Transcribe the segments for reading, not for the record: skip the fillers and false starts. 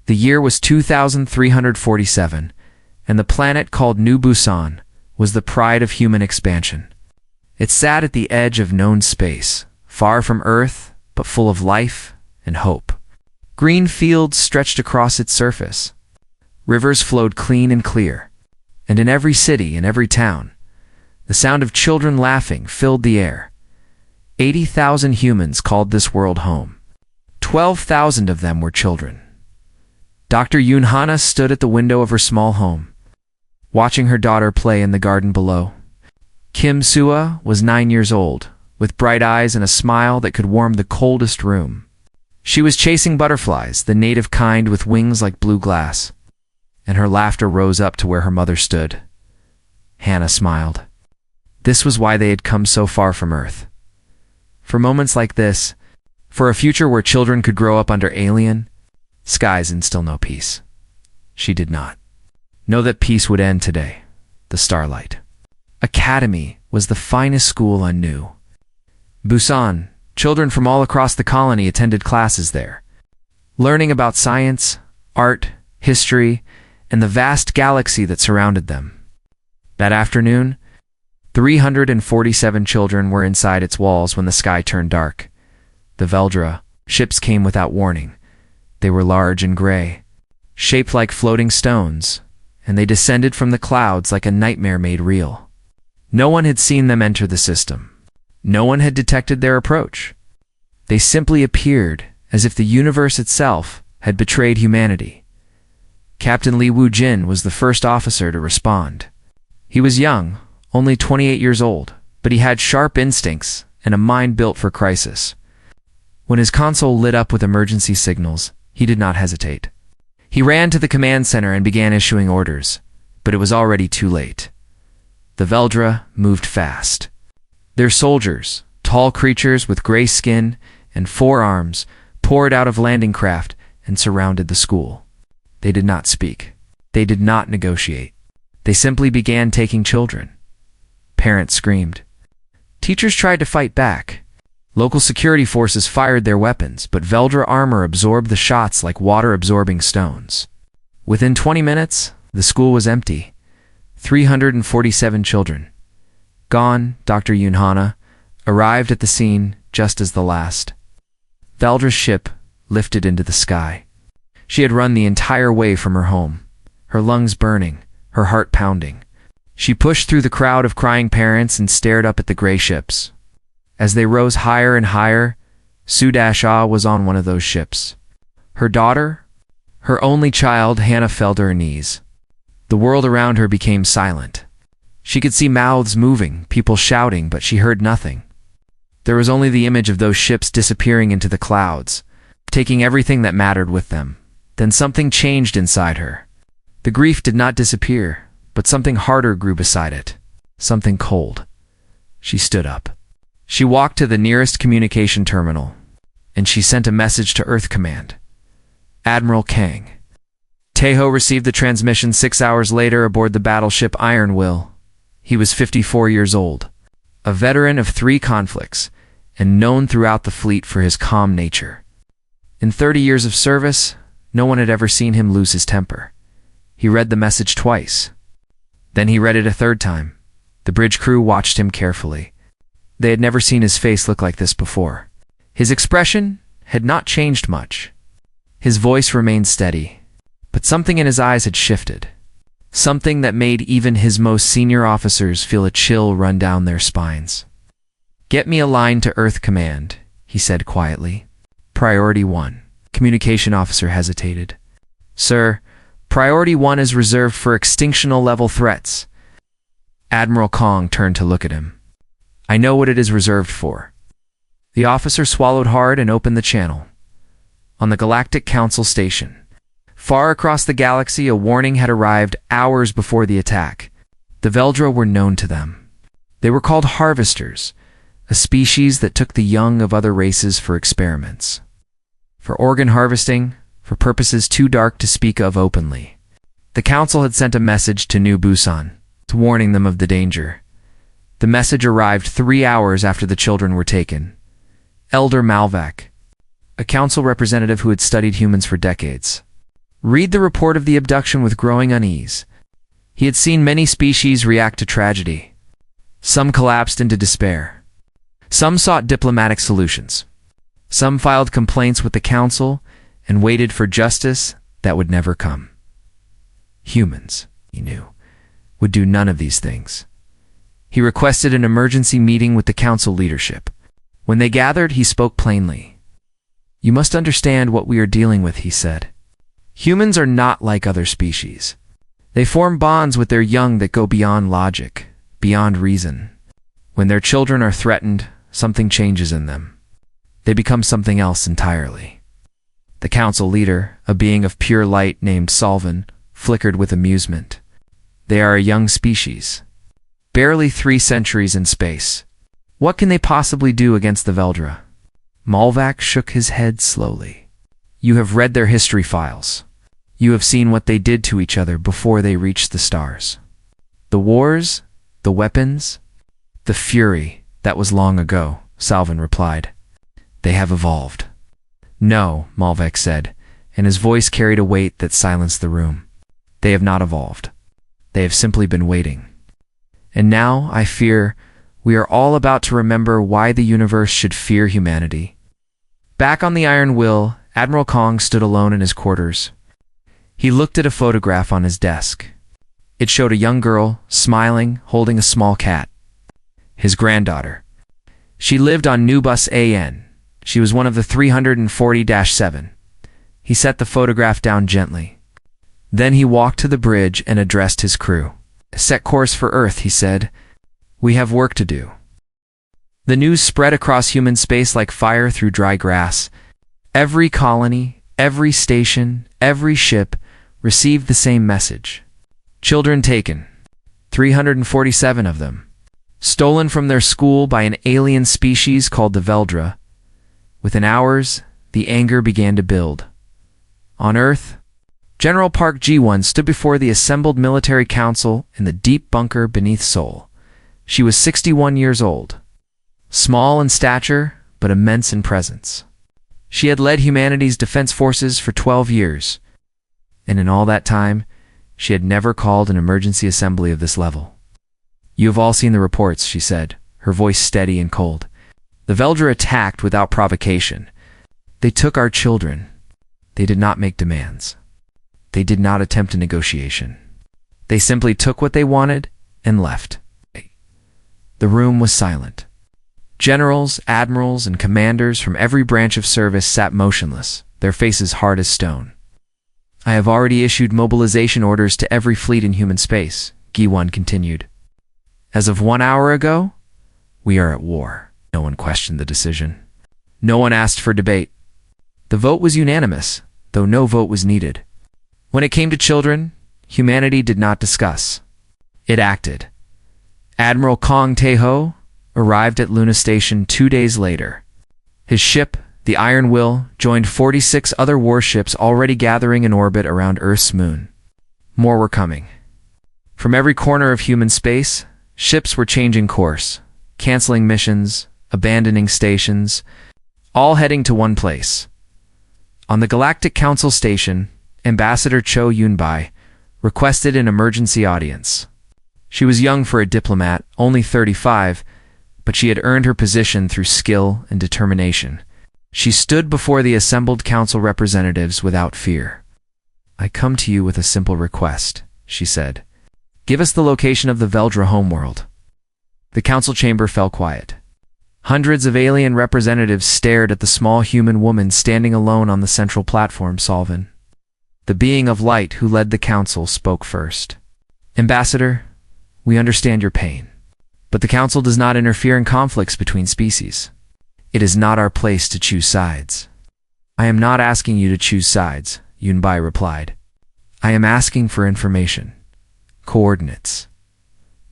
The year was 2347, and the planet called New Busan was the pride of human expansion. It sat at the edge of known space, far from Earth, but full of life and hope. Green fields stretched across its surface. Rivers flowed clean and clear, and in every city and every town, the sound of children laughing filled the air. 80,000 humans called this world home. 12,000 of them were children. Dr. Yoon Hana stood at the window of her small home, watching her daughter play in the garden below. Kim Sua was 9 years old, with bright eyes and a smile that could warm the coldest room. She was chasing butterflies, the native kind with wings like blue glass, and her laughter rose up to where her mother stood. Hannah smiled. This was why they had come so far from Earth. For moments like this, for a future where children could grow up under alien skies and still know peace. She did not know that peace would end today. The Starlight Academy was the finest school on New Busan. Children from all across the colony attended classes there, learning about science, art, history, and the vast galaxy that surrounded them. That afternoon, 347 children were inside its walls when the sky turned dark. The Veldra ships came without warning. They were large and gray, shaped like floating stones, and they descended from the clouds like a nightmare made real. No one had seen them enter the system. No one had detected their approach. They simply appeared as if the universe itself had betrayed humanity. Captain Li Wu-jin was the first officer to respond. He was young, only 28 years old, but he had sharp instincts and a mind built for crisis. When his console lit up with emergency signals, he did not hesitate. He ran to the command center and began issuing orders, but it was already too late. The Veldra moved fast. Their soldiers, tall creatures with gray skin and 4 arms, poured out of landing craft and surrounded the school. They did not speak. They did not negotiate. They simply began taking children. Parents screamed. Teachers tried to fight back. Local security forces fired their weapons, but Veldra armor absorbed the shots like water-absorbing stones. Within 20 minutes, the school was empty. 347 children. Gone. Dr. Yoon Hana arrived at the scene just as the last Veldra's ship lifted into the sky. She had run the entire way from her home, her lungs burning, her heart pounding. She pushed through the crowd of crying parents and stared up at the gray ships. As they rose higher and higher, Su-Ah was on one of those ships. Her daughter, her only child, Hannah, fell to her knees. The world around her became silent. She could see mouths moving, people shouting, but she heard nothing. There was only the image of those ships disappearing into the clouds, taking everything that mattered with them. Then something changed inside her. The grief did not disappear, but something harder grew beside it. Something cold. She stood up. She walked to the nearest communication terminal, and she sent a message to Earth Command. Admiral Kang. Taeho received the transmission 6 hours later aboard the battleship Iron Will. He was 54 years old, a veteran of 3 conflicts, and known throughout the fleet for his calm nature. In 30 years of service, no one had ever seen him lose his temper. He read the message twice. Then he read it a 3rd time. The bridge crew watched him carefully. They had never seen his face look like this before. His expression had not changed much. His voice remained steady, but something in his eyes had shifted. Something that made even his most senior officers feel a chill run down their spines. "Get me a line to Earth Command," he said quietly. "Priority 1. Communication officer hesitated. "Sir, Priority 1 is reserved for extinctional-level threats." Admiral Kong turned to look at him. "I know what it is reserved for." The officer swallowed hard and opened the channel. On the Galactic Council station, far across the galaxy, a warning had arrived hours before the attack. The Veldra were known to them. They were called harvesters, a species that took the young of other races for experiments. For organ harvesting, for purposes too dark to speak of openly. The Council had sent a message to New Busan, warning them of the danger. The message arrived 3 hours after the children were taken. Elder Malvac, a council representative who had studied humans for decades, read the report of the abduction with growing unease. He had seen many species react to tragedy. Some collapsed into despair. Some sought diplomatic solutions. Some filed complaints with the council and waited for justice that would never come. Humans, he knew, would do none of these things. He requested an emergency meeting with the council leadership. When they gathered, he spoke plainly. "You must understand what we are dealing with," he said. "Humans are not like other species. They form bonds with their young that go beyond logic, beyond reason. When their children are threatened, something changes in them. They become something else entirely." The council leader, a being of pure light named Solvin, flickered with amusement. "They are a young species. Barely 3 centuries in space. What can they possibly do against the Veldra?" Malvac shook his head slowly. "You have read their history files. You have seen what they did to each other before they reached the stars. The wars, the weapons, the fury, that was long ago," Solvin replied. "They have evolved." "No," Malvac said, and his voice carried a weight that silenced the room. "They have not evolved. They have simply been waiting. And now, I fear, we are all about to remember why the universe should fear humanity." Back on the Iron Will, Admiral Kong stood alone in his quarters. He looked at a photograph on his desk. It showed a young girl, smiling, holding a small cat. His granddaughter. She lived on Nubus AN. She was one of the 340-7. He set the photograph down gently. Then he walked to the bridge and addressed his crew. "Set course for Earth," he said. "We have work to do." The news spread across human space like fire through dry grass. Every colony, every station, every ship received the same message. Children taken. 347 of them. Stolen from their school by an alien species called the Veldra. Within hours, the anger began to build. On Earth, General Park G1 stood before the assembled military council in the deep bunker beneath Seoul. She was 61 years old. Small in stature, but immense in presence. She had led humanity's defense forces for 12 years. And in all that time, she had never called an emergency assembly of this level. "You have all seen the reports," she said, her voice steady and cold. "The Veldra attacked without provocation. They took our children. They did not make demands. They did not attempt a negotiation. They simply took what they wanted and left." The room was silent. Generals, admirals, and commanders from every branch of service sat motionless, their faces hard as stone. "I have already issued mobilization orders to every fleet in human space," Gi-1 continued. "As of 1 hour ago, we are at war." No one questioned the decision. No one asked for debate. The vote was unanimous, though no vote was needed. When it came to children, humanity did not discuss. It acted. Admiral Kong Tae-ho arrived at Luna Station 2 days later. His ship, the Iron Will, joined 46 other warships already gathering in orbit around Earth's moon. More were coming. From every corner of human space, ships were changing course, canceling missions, abandoning stations, all heading to one place. On the Galactic Council Station, Ambassador Cho Yunbai requested an emergency audience. She was young for a diplomat, only 35, but she had earned her position through skill and determination. She stood before the assembled council representatives without fear. "I come to you with a simple request," she said. "Give us the location of the Veldra homeworld." The council chamber fell quiet. Hundreds of alien representatives stared at the small human woman standing alone on the central platform, Solvin. The being of light who led the council spoke first. "Ambassador, we understand your pain, but the council does not interfere in conflicts between species. It is not our place to choose sides." "I am not asking you to choose sides," Yunbai replied. "I am asking for information. Coordinates.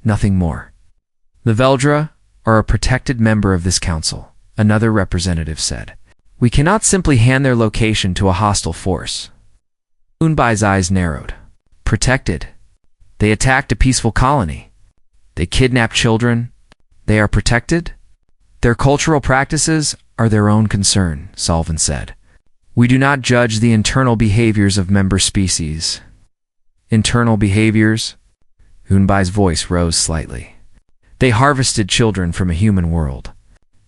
Nothing more." "The Veldra are a protected member of this council," another representative said. "We cannot simply hand their location to a hostile force." Yunbai's eyes narrowed. "Protected? They attacked a peaceful colony. They kidnapped children. They are protected? Their cultural practices are their own concern," Solvin said. We do not judge the internal behaviors of member species. Internal behaviors? Yunbai's voice rose slightly. They harvested children from a human world.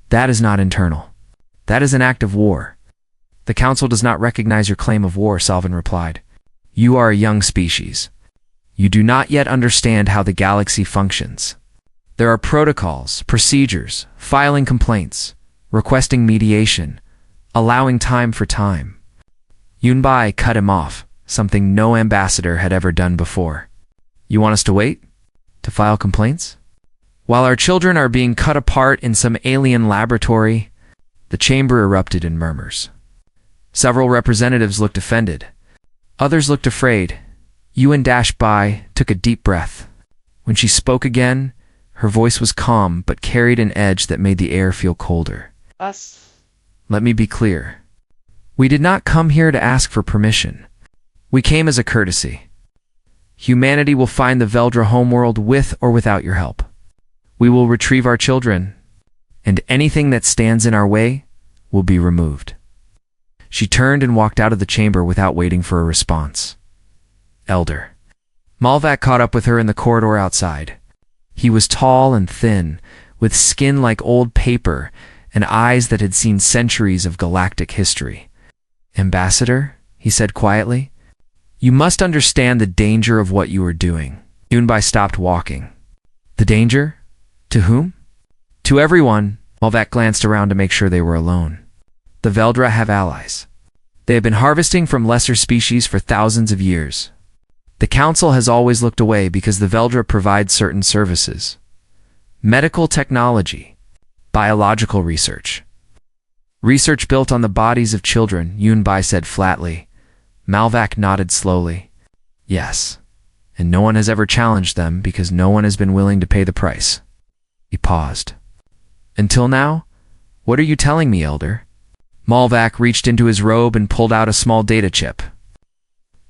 That is not internal. That is an act of war. The Council does not recognize your claim of war, Salvin replied. You are a young species. You do not yet understand how the galaxy functions. There are protocols, procedures, filing complaints, requesting mediation, allowing time for time. Yunbai cut him off, something no ambassador had ever done before. You want us to wait? To file complaints? While our children are being cut apart in some alien laboratory, the chamber erupted in murmurs. Several representatives looked offended. Others looked afraid. Yuan-Bai took a deep breath. When she spoke again, her voice was calm but carried an edge that made the air feel colder. Let me be clear. We did not come here to ask for permission. We came as a courtesy. Humanity will find the Veldra homeworld with or without your help. We will retrieve our children, and anything that stands in our way will be removed. She turned and walked out of the chamber without waiting for a response. Elder. Malvac caught up with her in the corridor outside. He was tall and thin, with skin like old paper and eyes that had seen centuries of galactic history. Ambassador, he said quietly, you must understand the danger of what you are doing. Yunbai stopped walking. The danger? To whom? To everyone. Malvac glanced around to make sure they were alone. The Veldra have allies. They have been harvesting from lesser species for thousands of years. The Council has always looked away because the Veldra provide certain services. Medical technology, biological research. Research built on the bodies of children, Yunbai said flatly. Malvac nodded slowly. Yes, and no one has ever challenged them because no one has been willing to pay the price. He paused. Until now? What are you telling me, Elder? Malvac reached into his robe and pulled out a small data chip.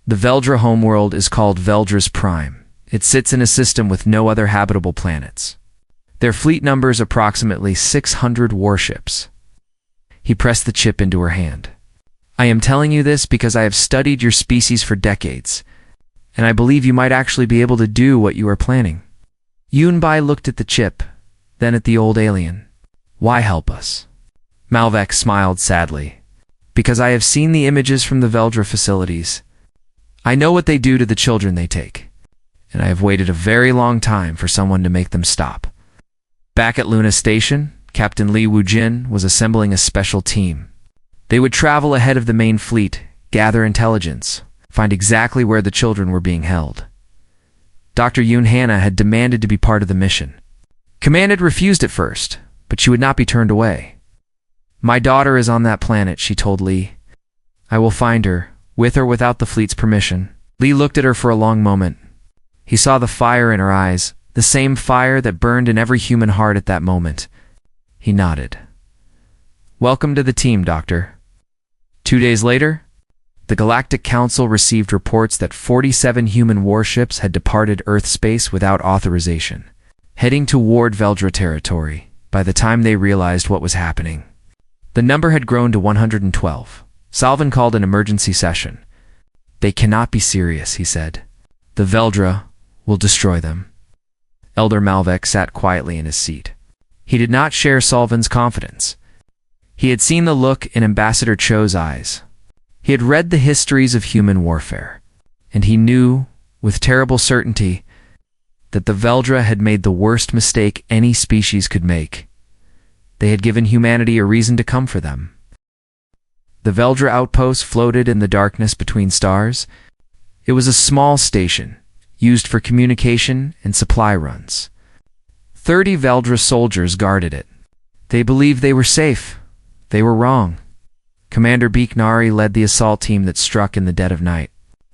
The Veldra homeworld is called Veldra's Prime. It sits in a system with no other habitable planets. Their fleet numbers approximately 600 warships. He pressed the chip into her hand. I am telling you this because I have studied your species for decades, and I believe you might actually be able to do what you are planning. Yunbai looked at the chip, then at the old alien. Why help us? Malvac smiled sadly. Because I have seen the images from the Veldra facilities. I know what they do to the children they take, and I have waited a very long time for someone to make them stop. Back at Luna Station, Captain Li Wujin was assembling a special team. They would travel ahead of the main fleet, gather intelligence, find exactly where the children were being held. Dr. Yun Hanna had demanded to be part of the mission. Command had refused at first, but she would not be turned away. My daughter is on that planet, she told Li. I will find her, with or without the fleet's permission. Li looked at her for a long moment. He saw the fire in her eyes, the same fire that burned in every human heart at that moment. He nodded. Welcome to the team, Doctor. 2 days later, the Galactic Council received reports that 47 human warships had departed Earth space without authorization, heading toward Veldra territory by the time they realized what was happening. The number had grown to 112. Salvin called an emergency session. They cannot be serious, he said. The Veldra will destroy them. Elder Malvac sat quietly in his seat. He did not share Salvin's confidence. He had seen the look in Ambassador Cho's eyes. He had read the histories of human warfare, and he knew, with terrible certainty, that the Veldra had made the worst mistake any species could make. They had given humanity a reason to come for them. The Veldra outpost floated in the darkness between stars. It was a small station, used for communication and supply runs. 30 Veldra soldiers guarded it. They believed they were safe. They were wrong. Commander Beeknari led the assault team that struck in the dead of night.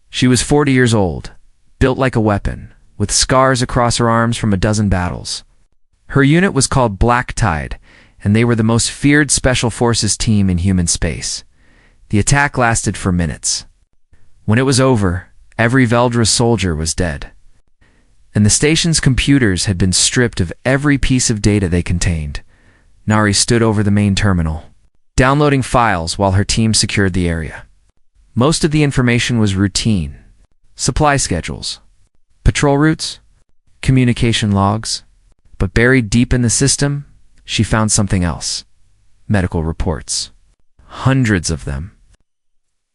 She was 40 years old, built like a weapon, with scars across her arms from a dozen battles. Her unit was called Black Tide, and they were the most feared special forces team in human space. The attack lasted for minutes. When it was over, every Veldra soldier was dead, and the station's computers had been stripped of every piece of data they contained. Nari stood over the main terminal. downloading files while her team secured the area. Most of the information was routine: supply schedules, patrol routes, communication logs. But buried deep in the system, she found something else: medical reports. Hundreds of them,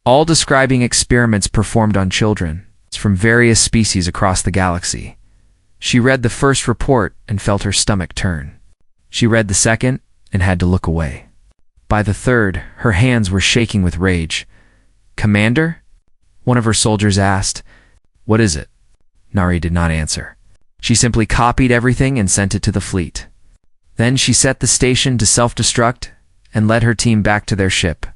all describing experiments performed on children from various species across the galaxy. She read the first report and felt her stomach turn. She read the second and had to look away. By the third, her hands were shaking with rage. "Commander?" one of her soldiers asked. "What is it?" Nari did not answer. She simply copied everything and sent it to the fleet. Then she set the station to self-destruct and led her team back to their ship.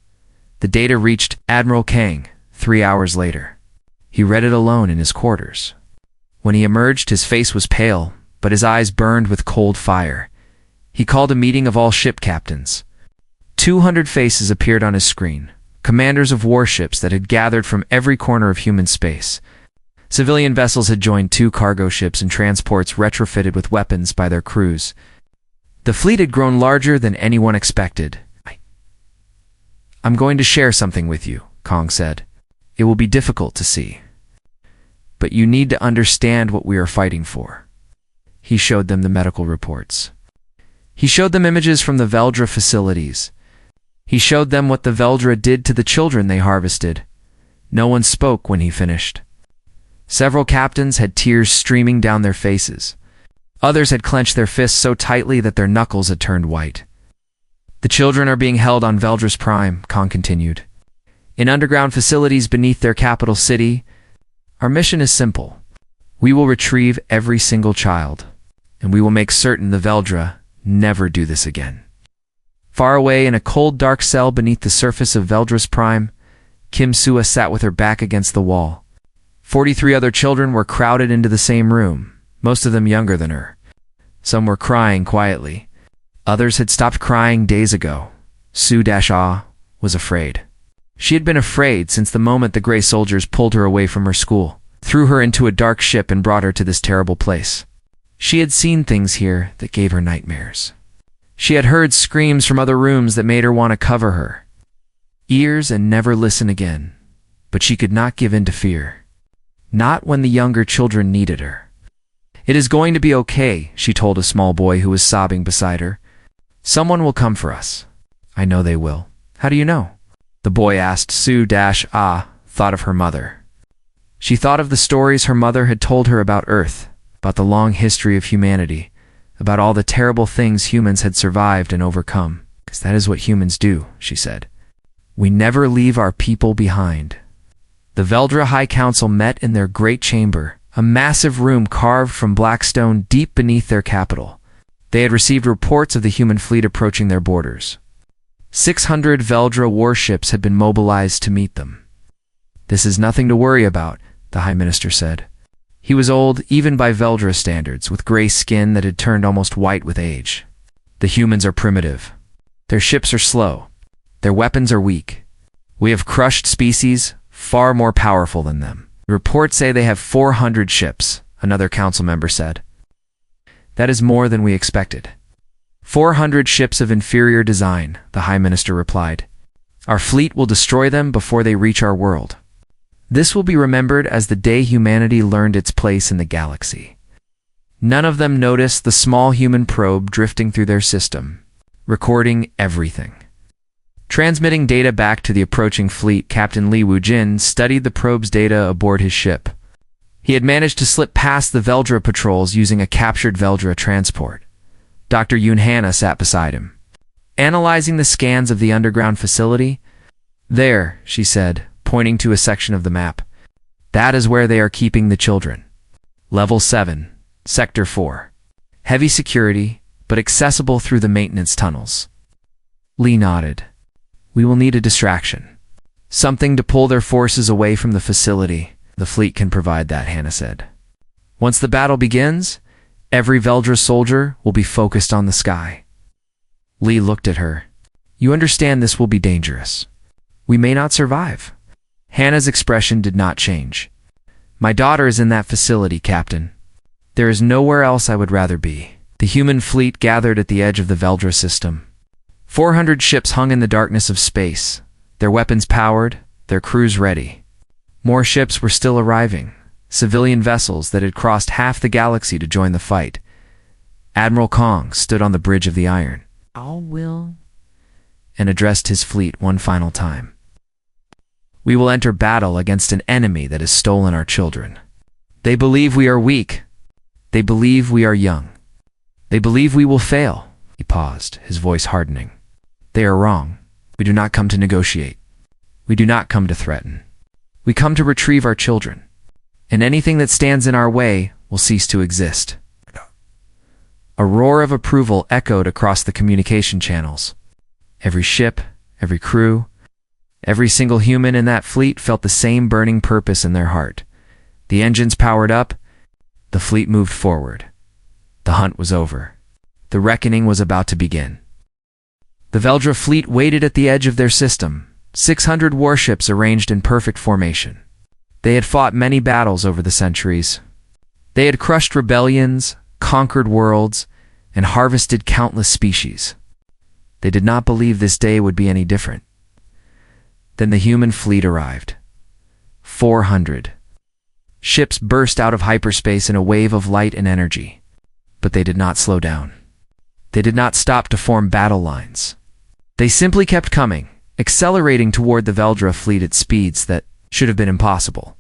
The data reached Admiral Kang 3 hours later. He read it alone in his quarters. When he emerged, his face was pale, but his eyes burned with cold fire. He called a meeting of all ship captains. 200 faces appeared on his screen, commanders of warships that had gathered from every corner of human space. Civilian vessels had joined 2 cargo ships and transports retrofitted with weapons by their crews. The fleet had grown larger than anyone expected. "I'm going to share something with you," Kong said. "It will be difficult to see, but you need to understand what we are fighting for." He showed them the medical reports. He showed them images from the Veldra facilities. He showed them what the Veldra did to the children they harvested. No one spoke when he finished. Several captains had tears streaming down their faces. Others had clenched their fists so tightly that their knuckles had turned white. "The children are being held on Veldra's Prime," Kong continued, "in underground facilities beneath their capital city. Our mission is simple. We will retrieve every single child, and we will make certain the Veldra never do this again." Far away in a cold, dark cell beneath the surface of Veldra's Prime, Kim Sua sat with her back against the wall. 43 other children were crowded into the same room, most of them younger than her. Some were crying quietly. Others had stopped crying days ago. Su-Ah was afraid. She had been afraid since the moment the Grey soldiers pulled her away from her school, threw her into a dark ship and brought her to this terrible place. She had seen things here that gave her nightmares. She had heard screams from other rooms that made her want to cover her ears and never listen again. But she could not give in to fear. Not when the younger children needed her. "It is going to be okay," she told a small boy who was sobbing beside her. "Someone will come for us." "I know they will." "How do you know?" the boy asked. Su-Ah thought of her mother. She thought of the stories her mother had told her about Earth, about the long history of humanity, about all the terrible things humans had survived and overcome. "'Cause that is what humans do," she said. "We never leave our people behind." The Veldra High Council met in their great chamber, a massive room carved from black stone deep beneath their capital. They had received reports of the human fleet approaching their borders. 600 Veldra warships had been mobilized to meet them. "This is nothing to worry about," the High Minister said. He was old, even by Veldra standards, with gray skin that had turned almost white with age. "The humans are primitive. Their ships are slow. Their weapons are weak. We have crushed species far more powerful than them. Reports say they have 400 ships," another council member said. "That is more than we expected." 400 ships of inferior design," the High Minister replied. "Our fleet will destroy them before they reach our world. This will be remembered as the day humanity learned its place in the galaxy." None of them noticed the small human probe drifting through their system, recording everything. Transmitting data back to the approaching fleet, Captain Li Wujin studied the probe's data aboard his ship. He had managed to slip past the Veldra patrols using a captured Veldra transport. Dr. Yoon Hanna sat beside him, analyzing the scans of the underground facility. "There," she said, pointing to a section of the map. "That is where they are keeping the children. Level 7, Sector 4. Heavy security, but accessible through the maintenance tunnels." Lee nodded. "We will need a distraction. Something to pull their forces away from the facility. The fleet can provide that," Hanna said. "Once the battle begins, every Veldra soldier will be focused on the sky." Lee looked at her. "You understand this will be dangerous. We may not survive." Hanna's expression did not change. "My daughter is in that facility, Captain. There is nowhere else I would rather be." The human fleet gathered at the edge of the Veldra system. 400 ships hung in the darkness of space, their weapons powered, their crews ready. More ships were still arriving, civilian vessels that had crossed half the galaxy to join the fight. Admiral Kong stood on the bridge of the Iron, All will. and addressed his fleet one final time. We will enter battle against an enemy that has stolen our children. They believe we are weak. They believe we are young. They believe we will fail. He paused, his voice hardening. They are wrong. We do not come to negotiate. We do not come to threaten. We come to retrieve our children. And anything that stands in our way will cease to exist. A roar of approval echoed across the communication channels. Every ship, every crew, every single human in that fleet felt the same burning purpose in their heart. The engines powered up. The fleet moved forward. The hunt was over. The reckoning was about to begin. The Veldra fleet waited at the edge of their system, 600 warships arranged in perfect formation. They had fought many battles over the centuries. They had crushed rebellions, conquered worlds, and harvested countless species. They did not believe this day would be any different. Then the human fleet arrived. 400. Ships burst out of hyperspace in a wave of light and energy. But they did not slow down. They did not stop to form battle lines. They simply kept coming, accelerating toward the Veldra fleet at speeds that should have been impossible.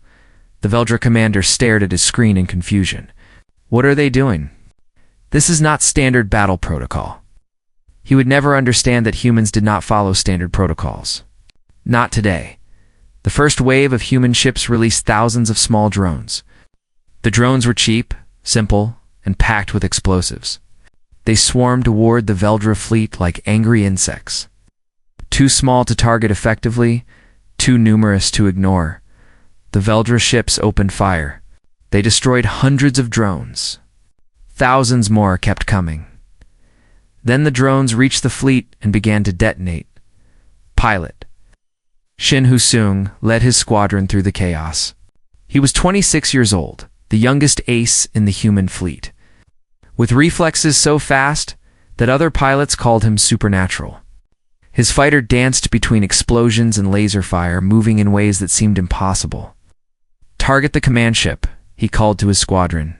The Veldra commander stared at his screen in confusion. What are they doing? This is not standard battle protocol. He would never understand that humans did not follow standard protocols. Not today. The first wave of human ships released thousands of small drones. The drones were cheap, simple, and packed with explosives. They swarmed toward the Veldra fleet like angry insects. Too small to target effectively, too numerous to ignore. The Veldra ships opened fire. They destroyed hundreds of drones. Thousands more kept coming. Then the drones reached the fleet and began to detonate. Pilot Shin Hu-sung led his squadron through the chaos. He was 26 years old, the youngest ace in the human fleet. With reflexes so fast that other pilots called him supernatural. His fighter danced between explosions and laser fire, moving in ways that seemed impossible. Target the command ship, he called to his squadron.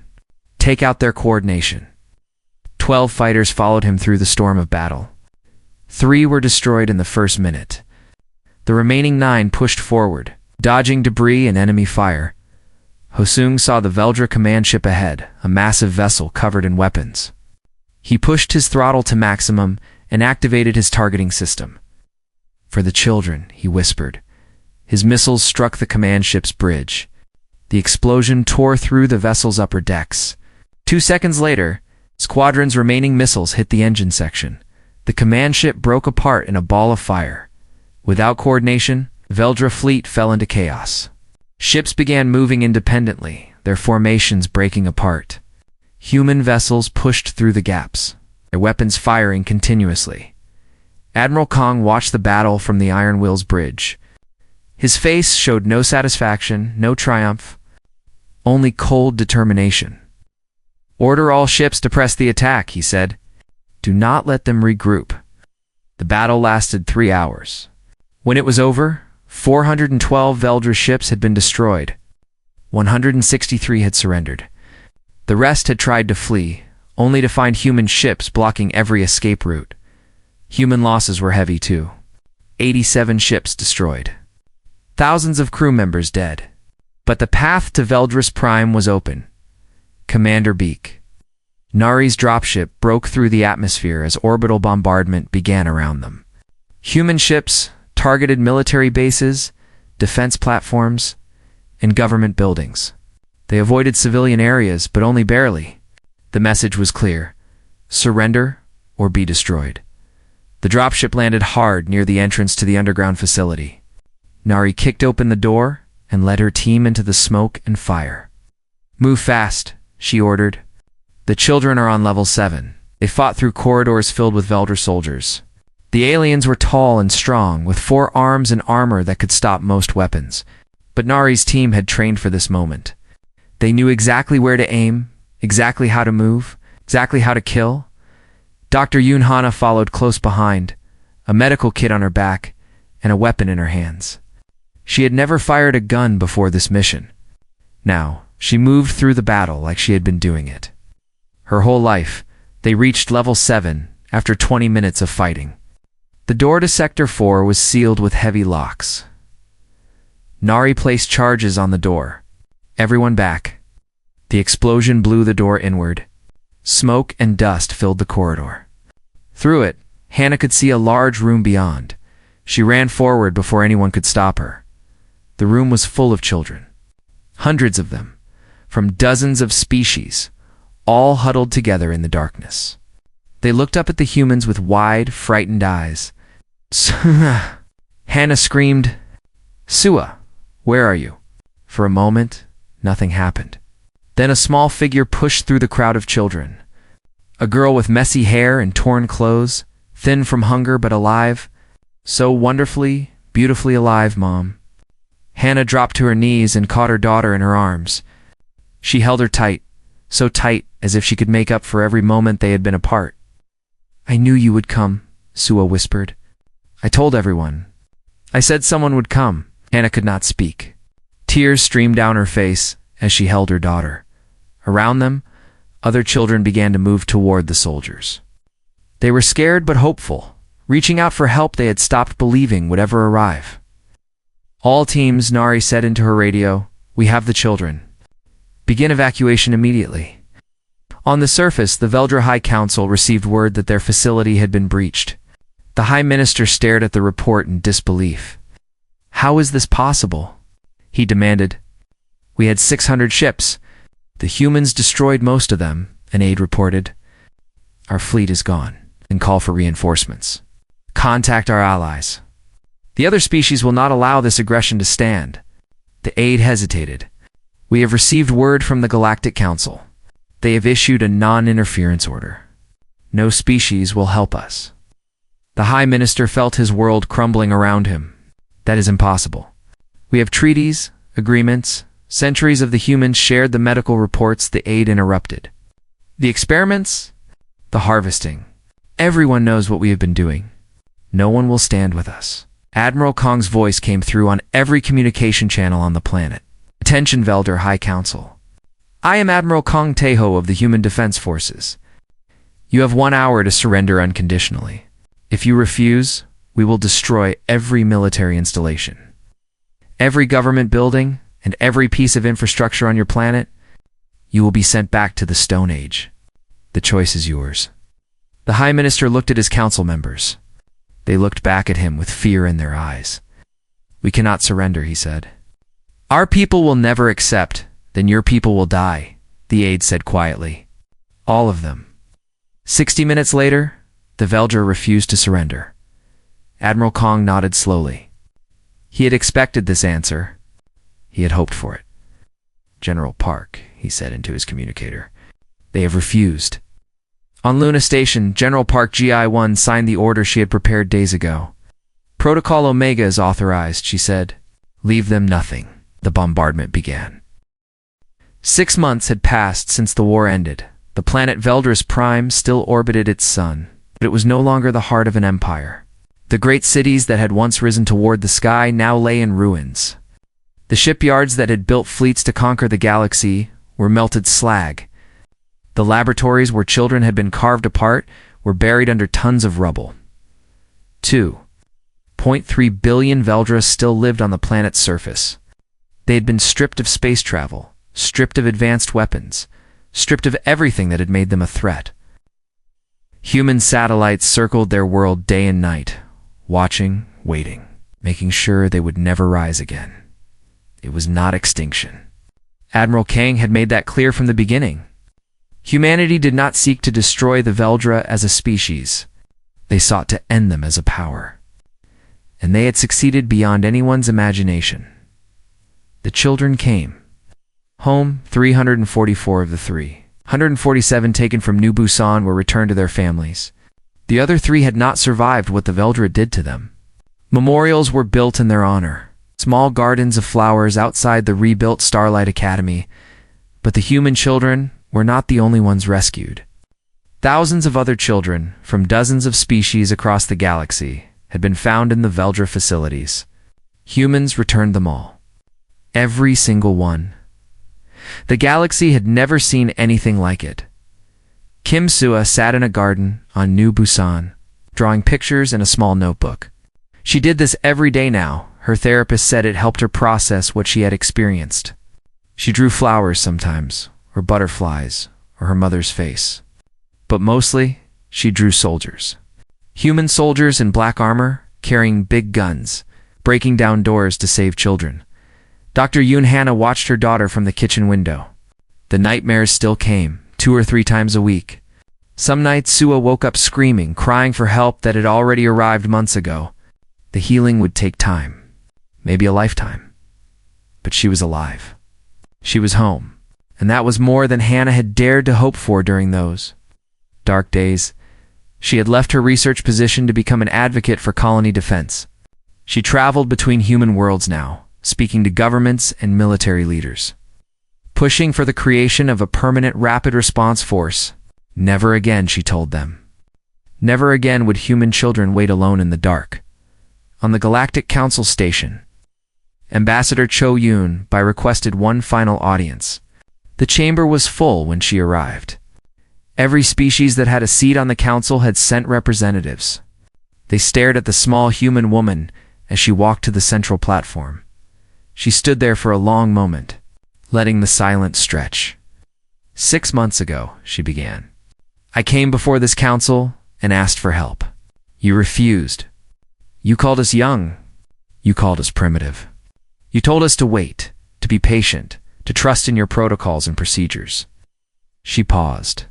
Take out their coordination. 12 fighters followed him through the storm of battle. 3 were destroyed in the first minute. The remaining 9 pushed forward, dodging debris and enemy fire. Ho-sung saw the Veldra command ship ahead, a massive vessel covered in weapons. He pushed his throttle to maximum and activated his targeting system. For the children, he whispered. His missiles struck the command ship's bridge. The explosion tore through the vessel's upper decks. 2 seconds later, Squadron's remaining missiles hit the engine section. The command ship broke apart in a ball of fire. Without coordination, Veldra fleet fell into chaos. Ships began moving independently, their formations breaking apart. Human vessels pushed through the gaps, their weapons firing continuously. Admiral Kong watched the battle from the Iron Will's bridge. His face showed no satisfaction, no triumph, only cold determination. Order all ships to press the attack, he said. Do not let them regroup. The battle lasted 3 hours. When it was over, 412 Veldra ships had been destroyed. 163 had surrendered. The rest had tried to flee, only to find human ships blocking every escape route. Human losses were heavy too. 87 ships destroyed. Thousands of crew members dead. But the path to Veldra's Prime was open. Commander Beak. Nari's dropship broke through the atmosphere as orbital bombardment began around them. Human ships targeted military bases, defense platforms, and government buildings. They avoided civilian areas, but only barely. The message was clear: surrender or be destroyed. The dropship landed hard near the entrance to the underground facility. Nari kicked open the door and led her team into the smoke and fire. Move fast, she ordered. The children are on level 7. They fought through corridors filled with Veldra soldiers. The aliens were tall and strong, with 4 arms and armor that could stop most weapons. But Nari's team had trained for this moment. They knew exactly where to aim, exactly how to move, exactly how to kill. Dr. Yoon Hana followed close behind, a medical kit on her back, and a weapon in her hands. She had never fired a gun before this mission. Now, she moved through the battle like she had been doing it. Her whole life, they reached level 7 after 20 minutes of fighting. The door to Sector 4 was sealed with heavy locks. Nari placed charges on the door. Everyone back. The explosion blew the door inward. Smoke and dust filled the corridor. Through it, Hannah could see a large room beyond. She ran forward before anyone could stop her. The room was full of children. Hundreds of them, from dozens of species, all huddled together in the darkness. They looked up at the humans with wide, frightened eyes. Hannah screamed, "Sua, where are you?" For a moment, nothing happened. Then a small figure pushed through the crowd of children. A girl with messy hair and torn clothes, thin from hunger but alive. So wonderfully, beautifully alive, Mom. Hannah dropped to her knees and caught her daughter in her arms. She held her tight, so tight as if she could make up for every moment they had been apart. "I knew you would come," Sua whispered. "I told everyone. I said someone would come." Hannah could not speak. Tears streamed down her face as she held her daughter. Around them, other children began to move toward the soldiers. They were scared but hopeful, reaching out for help they had stopped believing would ever arrive. "All teams," Nari said into her radio, "we have the children. Begin evacuation immediately." On the surface, the Veldra High Council received word that their facility had been breached. The High Minister stared at the report in disbelief. "How is this possible?" he demanded. "We had 600 ships. The humans destroyed most of them," an aide reported. "Our fleet is gone, and call for reinforcements. Contact our allies. The other species will not allow this aggression to stand." The aide hesitated. "We have received word from the Galactic Council. They have issued a non-interference order. No species will help us." The High Minister felt his world crumbling around him. "That is impossible. We have treaties, agreements, centuries of the humans shared the medical reports," the aide interrupted. "The experiments, the harvesting. Everyone knows what we have been doing. No one will stand with us." Admiral Kong's voice came through on every communication channel on the planet. "Attention, Veldra High Council. I am Admiral Kong Teho of the Human Defense Forces. You have 1 hour to surrender unconditionally. If you refuse, we will destroy every military installation, every government building, and every piece of infrastructure on your planet. You will be sent back to the Stone Age. The choice is yours." The High Minister looked at his council members. They looked back at him with fear in their eyes. "We cannot surrender," he said. "Our people will never accept. Then your people will die," the aide said quietly. "All of them." 60 minutes later, the Veldra refused to surrender. Admiral Kong nodded slowly. He had expected this answer. He had hoped for it. "General Park," he said into his communicator. "They have refused." On Luna Station, General Park GI-1 signed the order she had prepared days ago. "Protocol Omega is authorized," she said. "Leave them nothing." The bombardment began. 6 months had passed since the war ended. The planet Veldris Prime still orbited its sun, but it was no longer the heart of an empire. The great cities that had once risen toward the sky now lay in ruins. The shipyards that had built fleets to conquer the galaxy were melted slag. The laboratories where children had been carved apart were buried under tons of rubble. 2.3 billion Veldra still lived on the planet's surface. They had been stripped of space travel, stripped of advanced weapons, stripped of everything that had made them a threat. Human satellites circled their world day and night, watching, waiting, making sure they would never rise again. It was not extinction. Admiral Kang had made that clear from the beginning. Humanity did not seek to destroy the Veldra as a species. They sought to end them as a power. And they had succeeded beyond anyone's imagination. The children came. Home, 344 of the 347 taken from New Busan were returned to their families. The other 3 had not survived what the Veldra did to them. Memorials were built in their honor, small gardens of flowers outside the rebuilt Starlight Academy, but the human children were not the only ones rescued. Thousands of other children, from dozens of species across the galaxy, had been found in the Veldra facilities. Humans returned them all. Every single one. The galaxy had never seen anything like it. Kim Sua sat in a garden on New Busan, drawing pictures in a small notebook. She did this every day now. Her therapist said it helped her process what she had experienced. She drew flowers sometimes, or butterflies, or her mother's face. But mostly, she drew soldiers. Human soldiers in black armor, carrying big guns, breaking down doors to save children. Dr. Yoon Hannah watched her daughter from the kitchen window. The nightmares still came, 2 or 3 times a week. Some nights Sua woke up screaming, crying for help that had already arrived months ago. The healing would take time, maybe a lifetime. But she was alive. She was home, and that was more than Hannah had dared to hope for during those dark days. She had left her research position to become an advocate for colony defense. She traveled between human worlds now, speaking to governments and military leaders, pushing for the creation of a permanent rapid response force. Never again, she told them. Never again would human children wait alone in the dark. On the Galactic Council station, Ambassador Cho Yoon requested one final audience. The chamber was full when she arrived. Every species that had a seat on the council had sent representatives. They stared at the small human woman as she walked to the central platform. She stood there for a long moment, letting the silence stretch. 6 months ago, she began. I came before this council and asked for help. You refused. You called us young. You called us primitive. You told us to wait, to be patient, to trust in your protocols and procedures. She paused.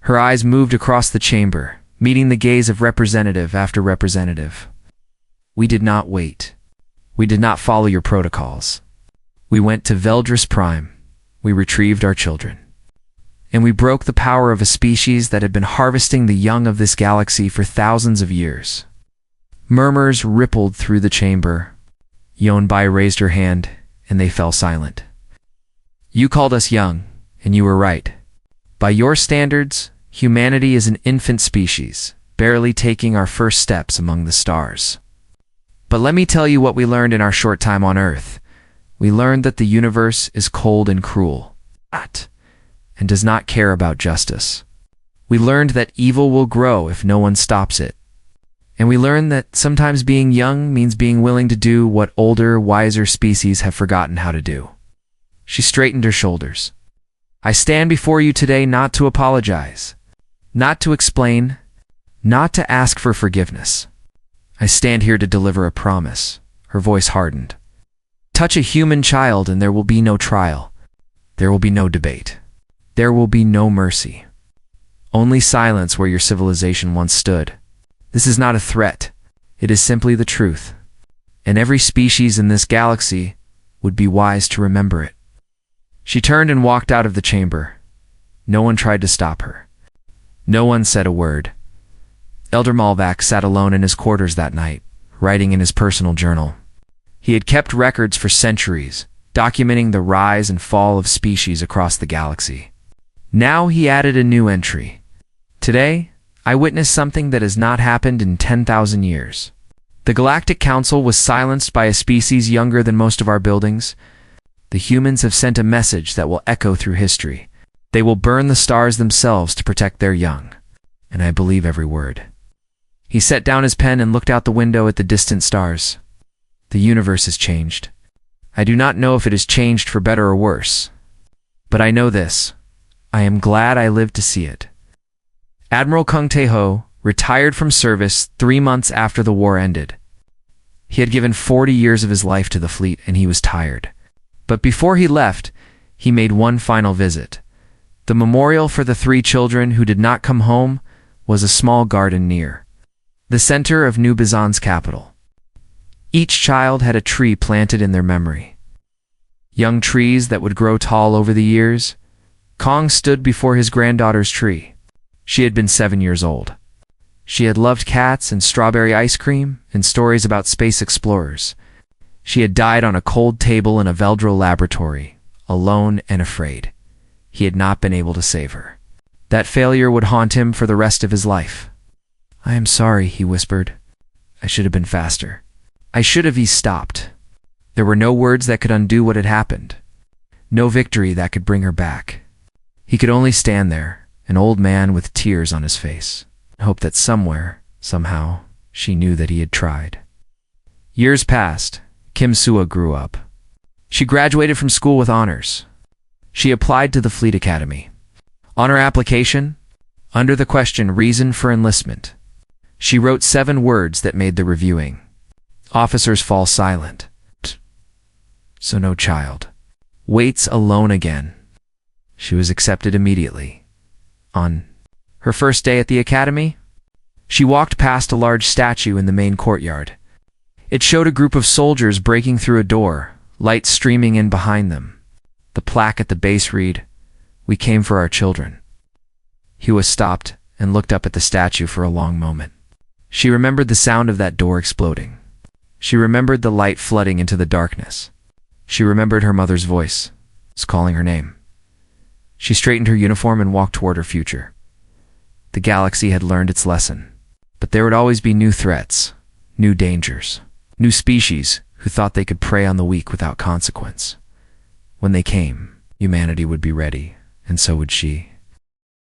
Her eyes moved across the chamber, meeting the gaze of representative after representative. We did not wait. We did not follow your protocols. We went to Veldris Prime. We retrieved our children. And we broke the power of a species that had been harvesting the young of this galaxy for thousands of years. Murmurs rippled through the chamber. Yeonbai raised her hand, and they fell silent. You called us young, and you were right. By your standards, humanity is an infant species, barely taking our first steps among the stars. But let me tell you what we learned in our short time on Earth. We learned that the universe is cold and cruel, and does not care about justice. We learned that evil will grow if no one stops it. And we learned that sometimes being young means being willing to do what older, wiser species have forgotten how to do. She straightened her shoulders. I stand before you today not to apologize, not to explain, not to ask for forgiveness. I stand here to deliver a promise. Her voice hardened. Touch a human child and there will be no trial. There will be no debate. There will be no mercy. Only silence where your civilization once stood. This is not a threat. It is simply the truth. And every species in this galaxy would be wise to remember it. She turned and walked out of the chamber. No one tried to stop her. No one said a word. Elder Malvac sat alone in his quarters that night, writing in his personal journal. He had kept records for centuries, documenting the rise and fall of species across the galaxy. Now he added a new entry. Today, I witnessed something that has not happened in 10,000 years. The Galactic Council was silenced by a species younger than most of our buildings. The humans have sent a message that will echo through history. They will burn the stars themselves to protect their young. And I believe every word. He set down his pen and looked out the window at the distant stars. The universe has changed. I do not know if it has changed for better or worse. But I know this. I am glad I lived to see it. Admiral Kung Tae-ho retired from service 3 months after the war ended. He had given 40 years of his life to the fleet and he was tired. But before he left, he made one final visit. The memorial for the 3 children who did not come home was a small garden near the center of New Busan's capital. Each child had a tree planted in their memory. Young trees that would grow tall over the years. Kong stood before his granddaughter's tree. She had been 7 years old. She had loved cats and strawberry ice cream and stories about space explorers. She had died on a cold table in a Veldro laboratory, alone and afraid. He had not been able to save her. That failure would haunt him for the rest of his life. I am sorry, he whispered. I should have been faster. I should have. He stopped. There were no words that could undo what had happened. No victory that could bring her back. He could only stand there, an old man with tears on his face, and hope that somewhere, somehow, she knew that he had tried. Years passed. Kim Sua grew up. She graduated from school with honors. She applied to the Fleet Academy. On her application, under the question reason for enlistment, she wrote 7 words that made the reviewing. Officers fall silent. So no child. Waits alone again. She was accepted immediately. On her first day at the academy, she walked past a large statue in the main courtyard. It showed a group of soldiers breaking through a door, light streaming in behind them. The plaque at the base read, "We came for our children." Hua stopped and looked up at the statue for a long moment. She remembered the sound of that door exploding. She remembered the light flooding into the darkness. She remembered her mother's voice, calling her name. She straightened her uniform and walked toward her future. The galaxy had learned its lesson, but there would always be new threats, new dangers, new species who thought they could prey on the weak without consequence. When they came, humanity would be ready, and so would she.